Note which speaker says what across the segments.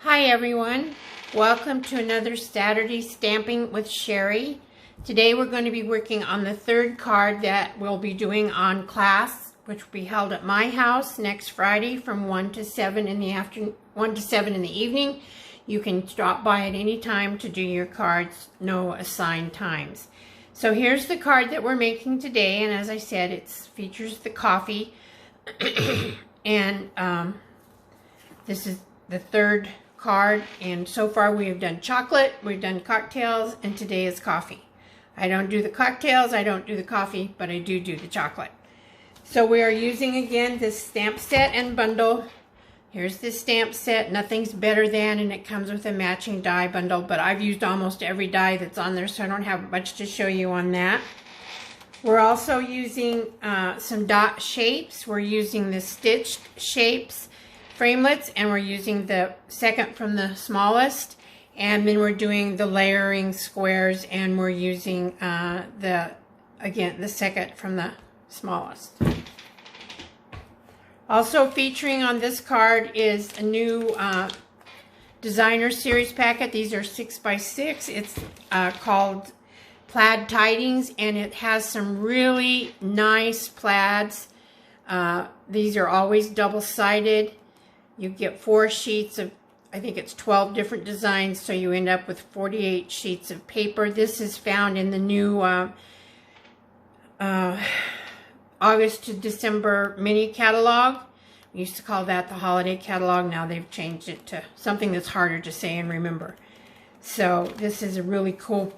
Speaker 1: Hi everyone, welcome to another Saturday Stamping with Sherri. Today we're going to be working on the third card that we'll be doing on class, which will be held at my house next Friday from 1 to 7 in the afternoon, 1 to 7 in the evening. You can stop by at any time to do your cards, no assigned times. So here's the card that we're making today, and as I said, it features the coffee, and this is the third card, and so far we have done chocolate, we've done cocktails, and today is coffee. I don't do the cocktails, I don't do the coffee, but I do the chocolate. So we are using again this stamp set and bundle. Here's this stamp set, nothing's better than, and it comes with a matching die bundle, but I've used almost every die that's on there, so I don't have much to show you on that. We're also using some dot shapes. We're using the stitched shapes framelits, and we're using the second from the smallest, and then we're doing the layering squares, and we're using the second from the smallest. Also featuring on this card is a new designer series packet. These are 6x6. It's called Plaid Tidings, and it has some really nice plaids. These are always double-sided. You get 4 sheets of, I think it's 12 different designs, so you end up with 48 sheets of paper. This is found in the new August to December mini catalog. We used to call that the holiday catalog. Now they've changed it to something that's harder to say and remember. So this is a really cool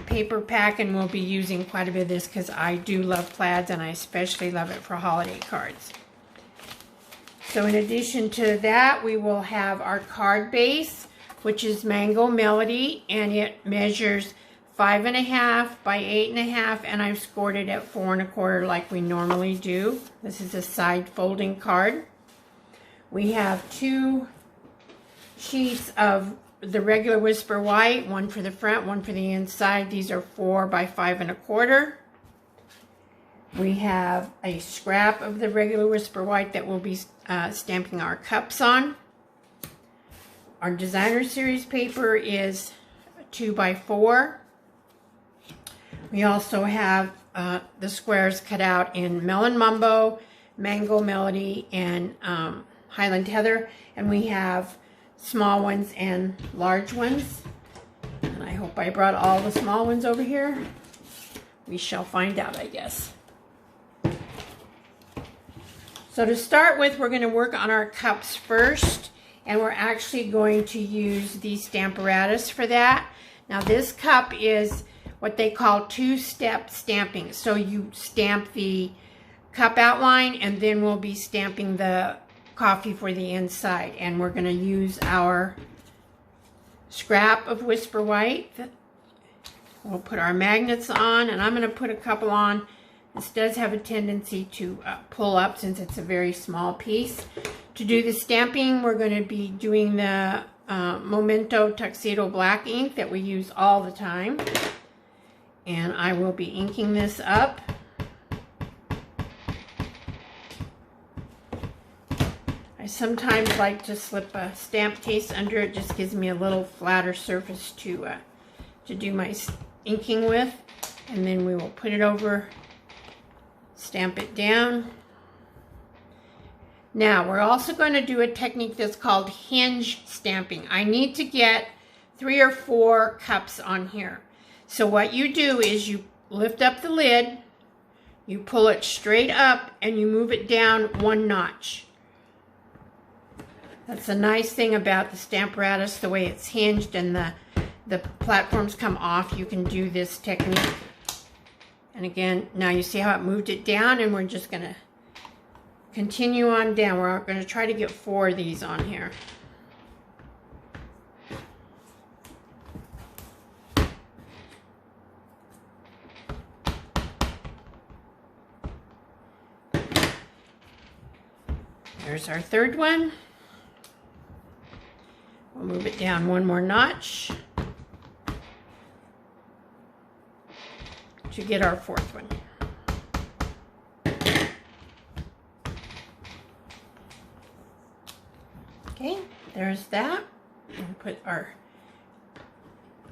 Speaker 1: paper pack, and we'll be using quite a bit of this because I do love plaids, and I especially love it for holiday cards. So in addition to that, we will have our card base, which is Mango Melody, and it measures 5.5 by 8.5, and I've scored it at 4 1/4 like we normally do. This is a side folding card. We have 2 sheets of the regular Whisper White, one for the front, one for the inside. These are 4 by 5 1/4. We have a scrap of the regular Whisper White that we'll be stamping our cups on. Our designer series paper is 2 by 4. We also have the squares cut out in Melon Mumbo, Mango Melody, and Highland Heather. And we have small ones and large ones. And I hope I brought all the small ones over here. We shall find out, I guess. So to start with, we're going to work on our cups first, and we're actually going to use the Stamparatus for that. Now this cup is what they call 2-step stamping. So you stamp the cup outline, and then we'll be stamping the coffee for the inside. And we're going to use our scrap of Whisper White. We'll put our magnets on, and I'm going to put a couple on. This does have a tendency to pull up since it's a very small piece. To do the stamping, we're going to be doing the Memento Tuxedo Black ink that we use all the time. And I will be inking this up. I sometimes like to slip a stamp case under it. Just gives me a little flatter surface to do my inking with. And then we will put it over, stamp it down. Now we're also going to do a technique that's called hinge stamping. I need to get 3 or 4 cups on here. So what you do is you lift up the lid, you pull it straight up, and you move it down 1 notch. That's the nice thing about the Stamparatus, the way it's hinged and the platforms come off. You can do this technique. And again, now you see how it moved it down, and we're just going to continue on down. We're going to try to get 4 of these on here. There's our third one. We'll move it down 1 more notch to get our 4th one. Okay, there's that. and put our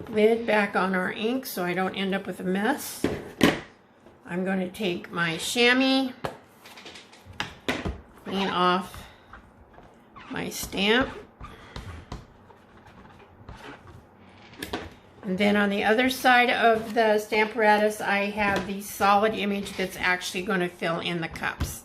Speaker 1: lid back on our ink so I don't end up with a mess. I'm going to take my chamois, clean off my stamp. And then on the other side of the stamp apparatus, I have the solid image that's actually going to fill in the cups.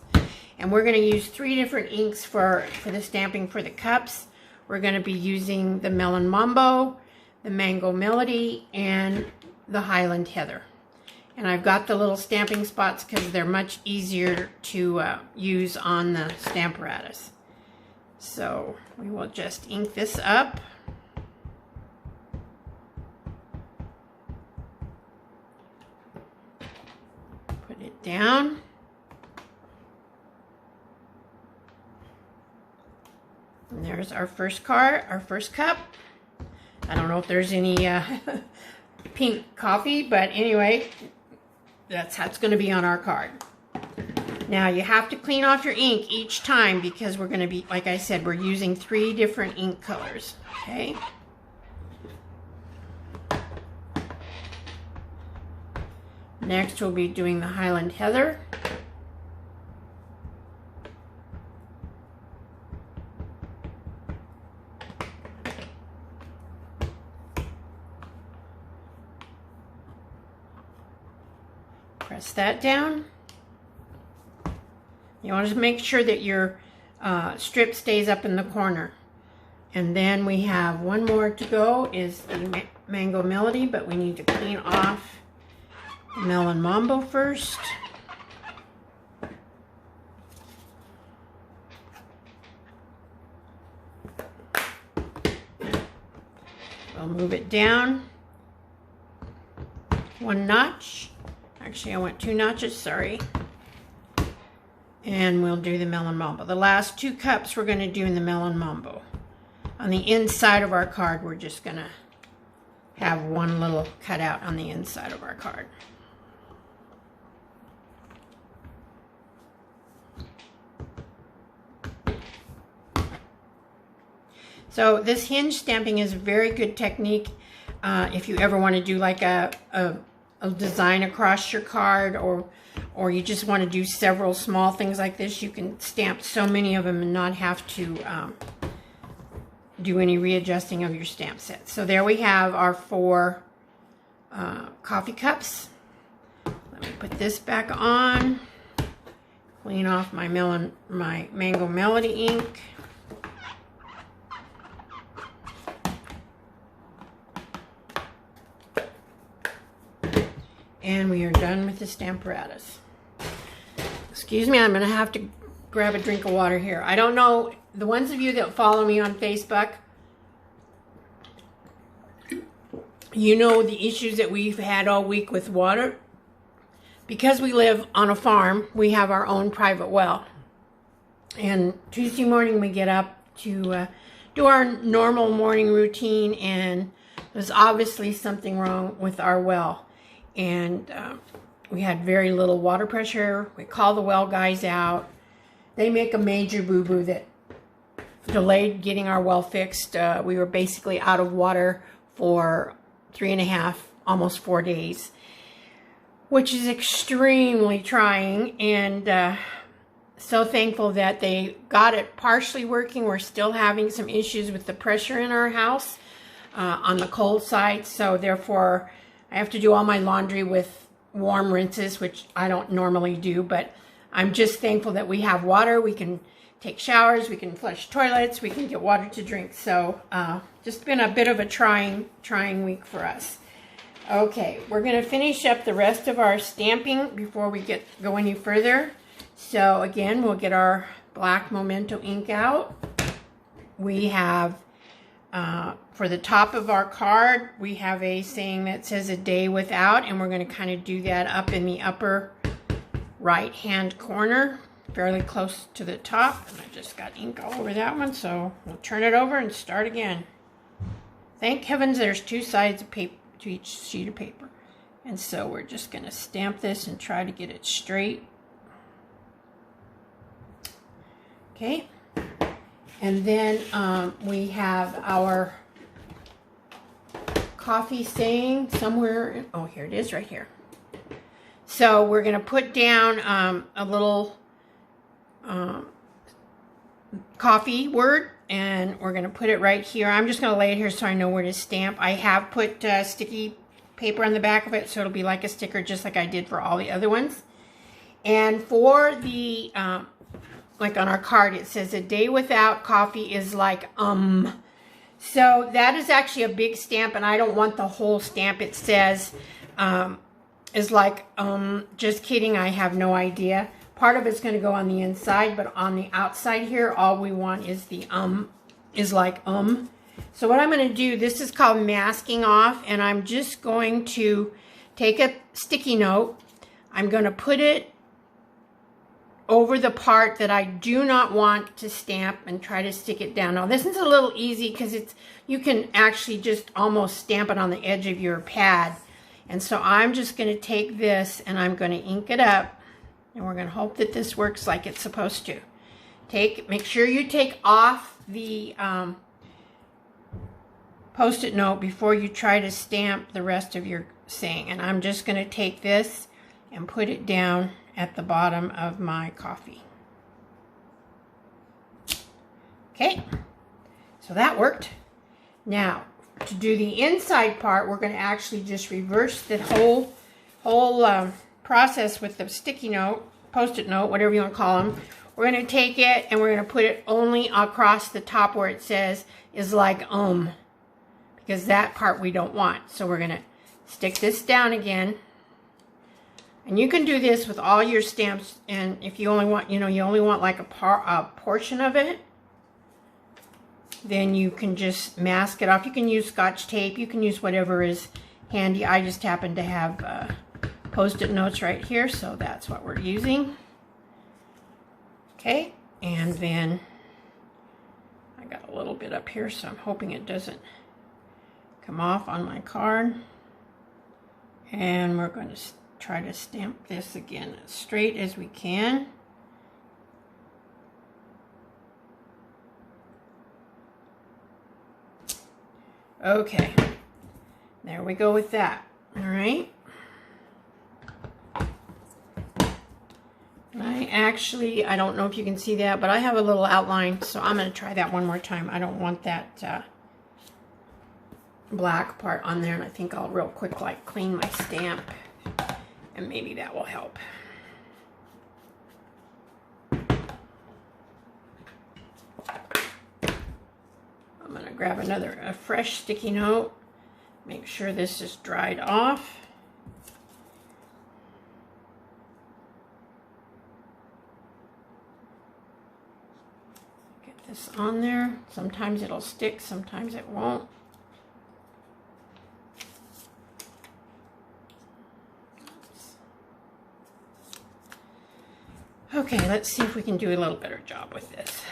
Speaker 1: And we're going to use 3 different inks for the stamping for the cups. We're going to be using the Melon Mambo, the Mango Melody, and the Highland Heather. And I've got the little stamping spots because they're much easier to use on the stamp apparatus. So we will just ink this up. Put it down. And there's our first card, our first cup. I don't know if there's any pink coffee, but anyway, that's how it's going to be on our card. Now you have to clean off your ink each time because we're going to be, like I said, we're using 3 different ink colors. Okay. Next we'll be doing the Highland Heather. Press that down. You want to make sure that your strip stays up in the corner. And then we have one more to go, is the Mango Melody, but we need to clean off the Melon Mambo first. We'll move it down 1 notch. Actually, I went 2 notches, sorry. And we'll do the Melon Mambo. The last 2 cups we're going to do in the Melon Mambo. On the inside of our card, we're just going to have one little cutout on the inside of our card. So this hinge stamping is a very good technique if you ever want to do like a design across your card, or you just want to do several small things like this. You can stamp so many of them and not have to do any readjusting of your stamp set. So there we have our 4 coffee cups. Let me put this back on. Clean off my Mango Melody ink. And we are done with the stamp apparatus. Excuse me, I'm going to have to grab a drink of water here. I don't know, the ones of you that follow me on Facebook, you know the issues that we've had all week with water. Because we live on a farm, we have our own private well. And Tuesday morning we get up to do our normal morning routine, and there's obviously something wrong with our well. And we had very little water pressure. We call the well guys out. They make a major boo-boo that delayed getting our well fixed. We were basically out of water for 3.5, almost 4 days, which is extremely trying. And so thankful that they got it partially working. We're still having some issues with the pressure in our house on the cold side. So therefore, I have to do all my laundry with warm rinses, which I don't normally do, but I'm just thankful that we have water. We can take showers, we can flush toilets, we can get water to drink. So just been a bit of a trying week for us. Okay, we're going to finish up the rest of our stamping before we go any further. So again, we'll get our black Memento ink out. We have for the top of our card, we have a saying that says a day without, and we're going to kind of do that up in the upper right hand corner, fairly close to the top. And I just got ink all over that one, so we'll turn it over and start again. Thank heavens there's 2 sides of paper to each sheet of paper. And so we're just going to stamp this and try to get it straight. Okay. And then we have our coffee saying somewhere. Oh, here it is right here. So we're going to put down a little coffee word, and we're going to put it right here. I'm just going to lay it here so I know where to stamp. I have put sticky paper on the back of it, so it'll be like a sticker, just like I did for all the other ones. And for the, like on our card, it says, a day without coffee is like, So that is actually a big stamp, and I don't want the whole stamp. It says, is like, just kidding, I have no idea. Part of it's going to go on the inside, but on the outside here, all we want is the is like So what I'm going to do, this is called masking off, and I'm just going to take a sticky note. I'm going to put it over the part that I do not want to stamp and try to stick it down. Now this is a little easy because you can actually just almost stamp it on the edge of your pad. And so I'm just going to take this and I'm going to ink it up. And we're going to hope that this works like it's supposed to. Make sure you take off the Post-it note before you try to stamp the rest of your saying. And I'm just going to take this and put it down at the bottom of my coffee. Okay, so that worked. Now, to do the inside part, we're going to actually just reverse the whole process with the sticky note, Post-it note, whatever you want to call them. We're going to take it and we're going to put it only across the top where it says is like because that part we don't want. So we're going to stick this down again. And you can do this with all your stamps, and if you only want, you only want like a portion of it, then you can just mask it off. You can use Scotch tape. You can use whatever is handy. I just happen to have Post-it notes right here, so that's what we're using. Okay, and then I got a little bit up here, so I'm hoping it doesn't come off on my card. And we're going to try to stamp this again as straight as we can. Okay, there we go with that. All right. I don't know if you can see that, but I have a little outline, so I'm going to try that one more time. I don't want that black part on there, and I think I'll real quick like clean my stamp, and maybe that will help. I'm going to grab a fresh sticky note, make sure this is dried off. Get this on there. Sometimes it'll stick, sometimes it won't. Okay, let's see if we can do a little better job with this.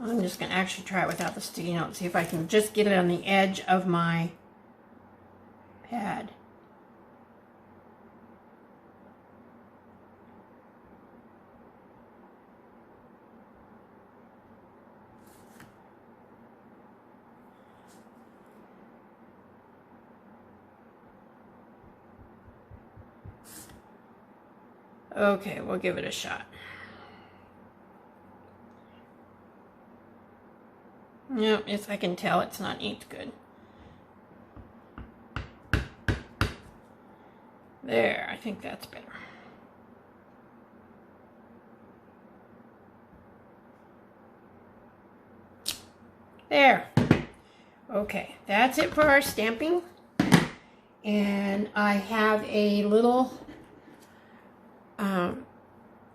Speaker 1: I'm just going to actually try it without the sticky note, see if I can just get it on the edge of my pad. Okay, we'll give it a shot. Yep, I can tell it's not inked good. There, I think that's better. There. Okay, that's it for our stamping. And I have a little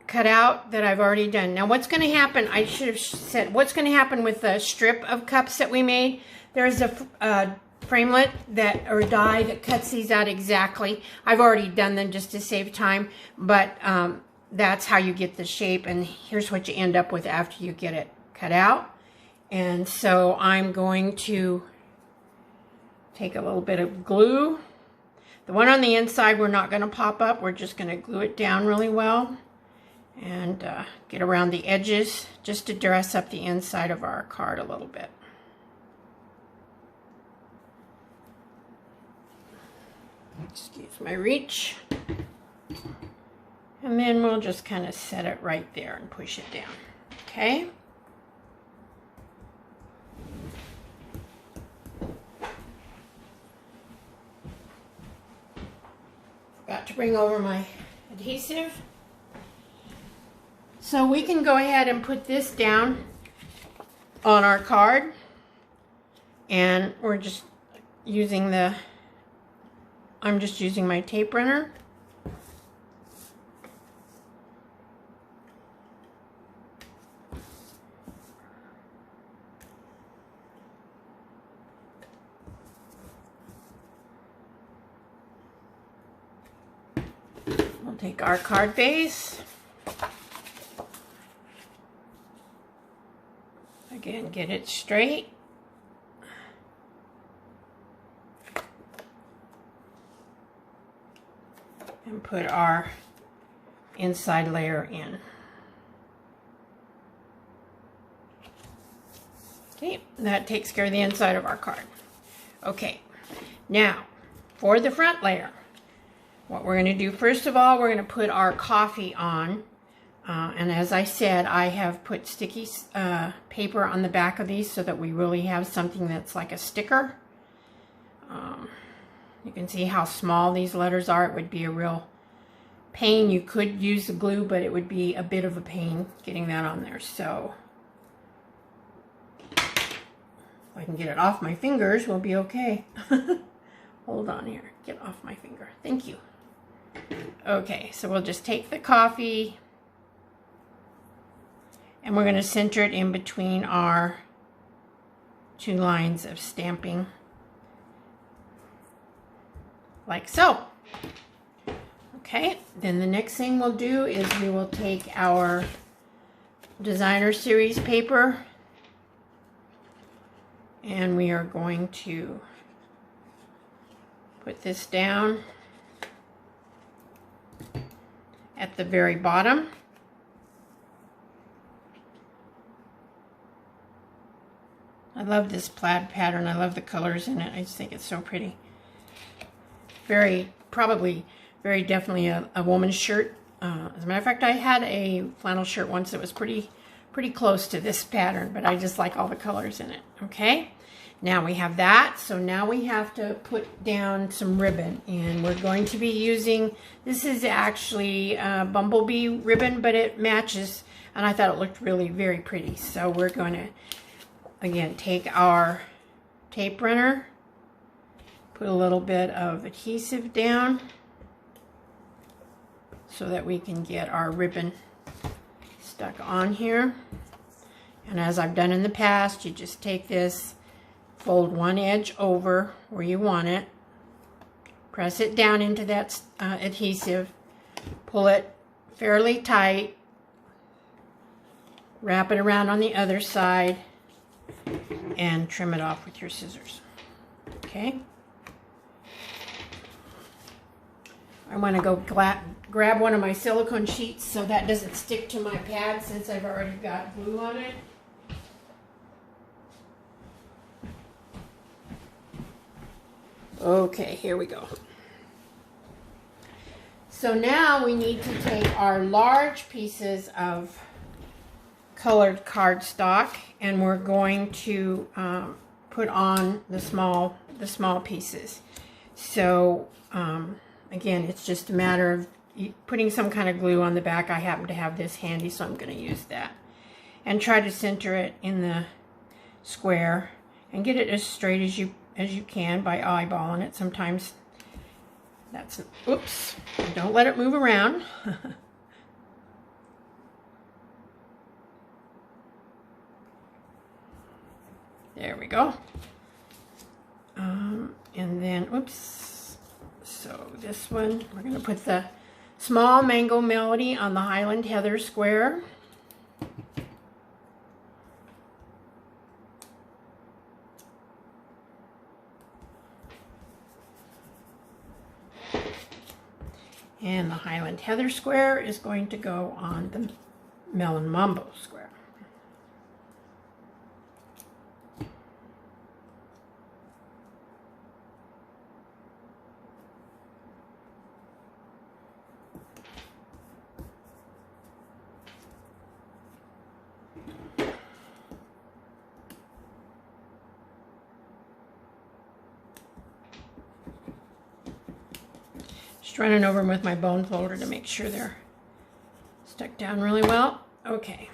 Speaker 1: cutout that I've already done. Now what's going to happen, I should have said, what's going to happen with the strip of cups that we made, there's a framelit or die that cuts these out exactly. I've already done them just to save time, but that's how you get the shape, and here's what you end up with after you get it cut out. And so I'm going to take a little bit of glue. The one on the inside we're not going to pop up, we're just going to glue it down really well. and get around the edges just to dress up the inside of our card a little bit. Excuse my reach. And then we'll just kind of set it right there and push it down. Okay? Forgot to bring over my adhesive. So we can go ahead and put this down on our card. And we're just using I'm just using my tape runner. We'll take our card base. Again, get it straight. And put our inside layer in. Okay, that takes care of the inside of our card. Okay, now for the front layer, what we're going to do first of all, we're going to put our coffee on. And as I said, I have put sticky paper on the back of these so that we really have something that's like a sticker. You can see how small these letters are. It would be a real pain. You could use the glue, but it would be a bit of a pain getting that on there. So if I can get it off my fingers, we'll be okay. Hold on here. Get off my finger. Thank you. Okay, so we'll just take the coffee and we're going to center it in between our two lines of stamping. Like so. Okay, then the next thing we'll do is we will take our designer series paper and we are going to put this down at the very bottom. I love this plaid pattern. I love the colors in it. I just think it's so pretty. Probably very definitely a woman's shirt. As a matter of fact, I had a flannel shirt once that was pretty close to this pattern, but I just like all the colors in it. Okay, now we have that. So now we have to put down some ribbon, and we're going to be using, this is actually bumblebee ribbon, but it matches, and I thought it looked really very pretty. So we're going to, again, take our tape runner, put a little bit of adhesive down so that we can get our ribbon stuck on here. And as I've done in the past, you just take this, fold one edge over where you want it, press it down into that adhesive, pull it fairly tight, wrap it around on the other side, and trim it off with your scissors. Okay. I want to go grab one of my silicone sheets so that doesn't stick to my pad since I've already got glue on it. Okay, here we go. So now we need to take our large pieces of colored cardstock and we're going to put on the small pieces. So again, it's just a matter of putting some kind of glue on the back. I happen to have this handy, so I'm going to use that. And try to center it in the square and get it as straight as you can by eyeballing it. Sometimes that's, oops, don't let it move around. There we go. And then, oops. So this one, we're going to put the small mango melody on the Highland Heather square. And the Highland Heather square is going to go on the Melon Mambo square. Just running over them with my bone folder to make sure they're stuck down really well. Okay,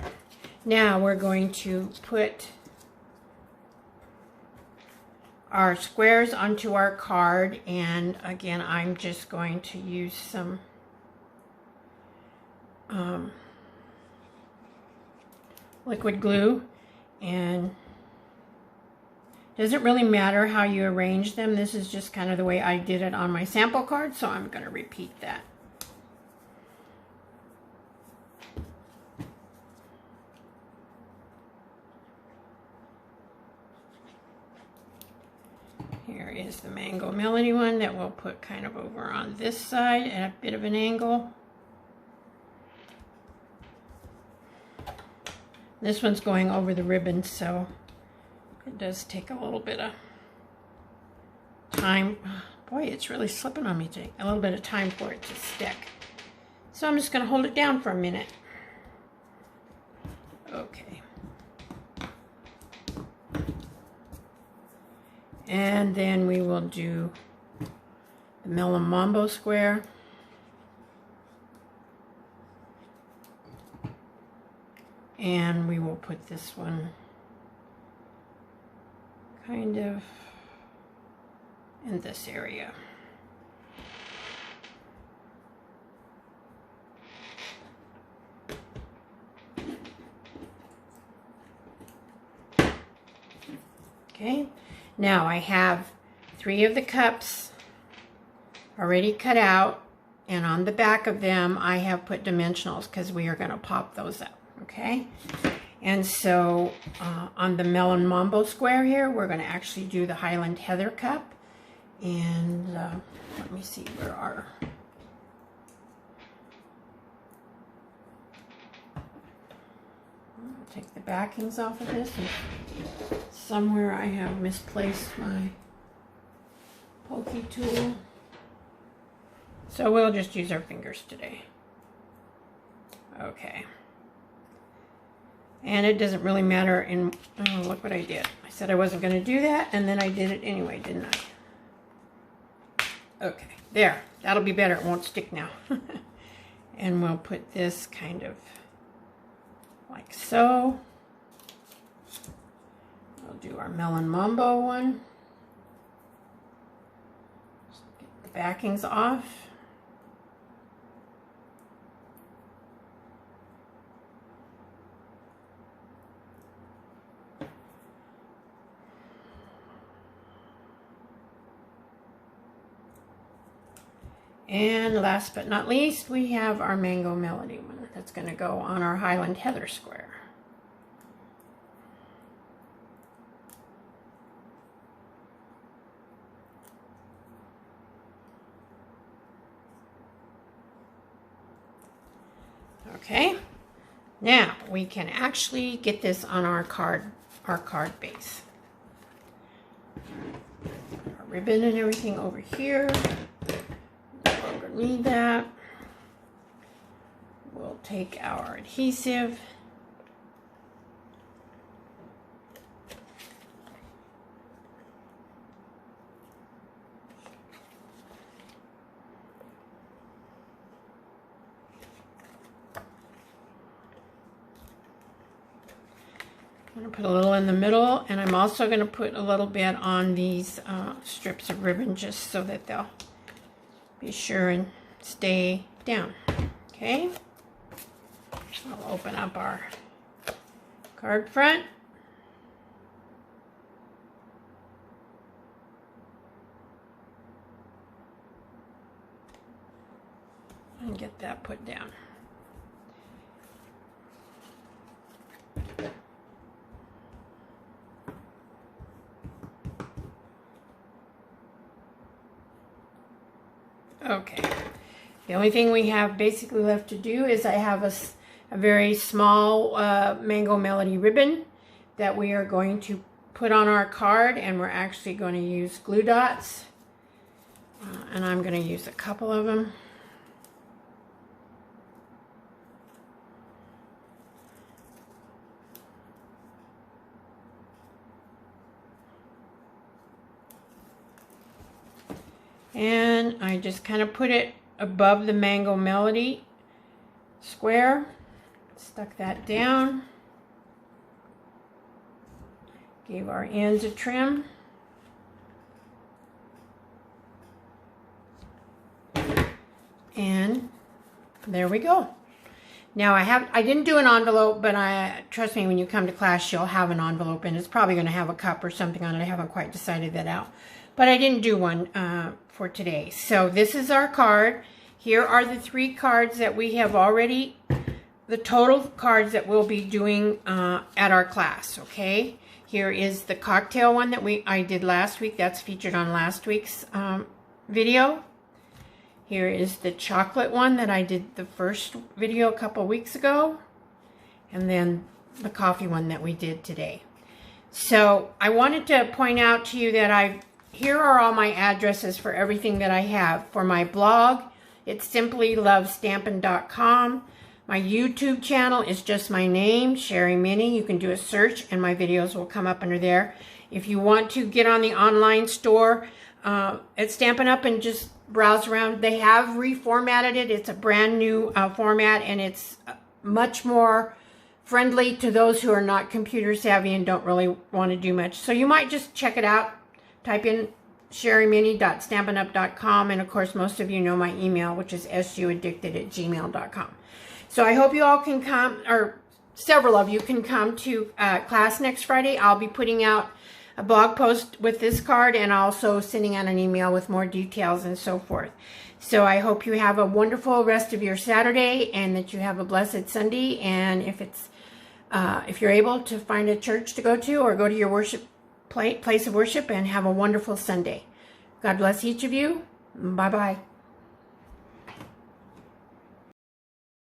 Speaker 1: now we're going to put our squares onto our card, and again I'm just going to use some liquid glue, and doesn't really matter how you arrange them. This is just kind of the way I did it on my sample card, so I'm going to repeat that. Here is the Mango Melody one that we'll put kind of over on this side at a bit of an angle. This one's going over the ribbon, so it does take a little bit of time. Boy, it's really slipping on me today. A little bit of time for it to stick. So I'm just going to hold it down for a minute. Okay. And then we will do the Melon Mambo square. And we will put this one kind of in this area. Okay, now I have 3 of the cups already cut out, and on the back of them I have put dimensionals because we are going to pop those up. Okay, and so on the Melon Mambo square here, we're going to actually do the Highland Heather cup. And let me see where our I'll take the backings off of this. And somewhere I have misplaced my pokey tool, so we'll just use our fingers today. Okay. And it doesn't really matter in, oh, look what I did. I said I wasn't going to do that, and then I did it anyway, didn't I? Okay, there. That'll be better. It won't stick now. And we'll put this kind of like so. We'll do our Melon Mambo one. Just get the backings off. And last but not least, we have our Mango Melody one that's going to go on our Highland Heather square. Okay, now we can actually get this on our card base. Our ribbon and everything over here. Need that. We'll take our adhesive I'm going to put a little in the middle, and I'm also going to put a little bit on these strips of ribbon just so that they'll be sure and stay down. Okay, I'll open up our card front. And get that put down. Okay, The only thing we have basically left to do is I have a very small Mango Melody ribbon that we are going to put on our card, and we're actually going to use glue dots. And I'm going to use a couple of them. And I just kind of put it above the Mango Melody square. Stuck that down. Gave our ends a trim. And there we go. Now I didn't do an envelope, but trust me, when you come to class, you'll have an envelope, and it's probably going to have a cup or something on it. I haven't quite decided that out. But I didn't do one for today. So this is our card. Here are the 3 cards that we have already, the total cards that we'll be doing at our class, okay? Here is the cocktail one that I did last week. That's featured on last week's video. Here is the chocolate one that I did the first video a couple weeks ago. And then the coffee one that we did today. So I wanted to point out to you that here are all my addresses for everything that I have. For my blog, it's simplylovestampin.com. My YouTube channel is just my name, Sherri Minnie. You can do a search and my videos will come up under there. If you want to get on the online store at Stampin' Up! And just browse around, they have reformatted it. It's a brand new format, and it's much more friendly to those who are not computer savvy and don't really want to do much. So you might just check it out. Type in sherriminnie.stampinup.com, and of course most of you know my email, which is suaddicted@gmail.com. So I hope you all can come, or several of you can come to class next Friday. I'll be putting out a blog post with this card and also sending out an email with more details and so forth. So I hope you have a wonderful rest of your Saturday and that you have a blessed Sunday. And if you're able to find a church to go to, or go to your place of worship, and have a wonderful Sunday. God bless each of you. Bye-bye.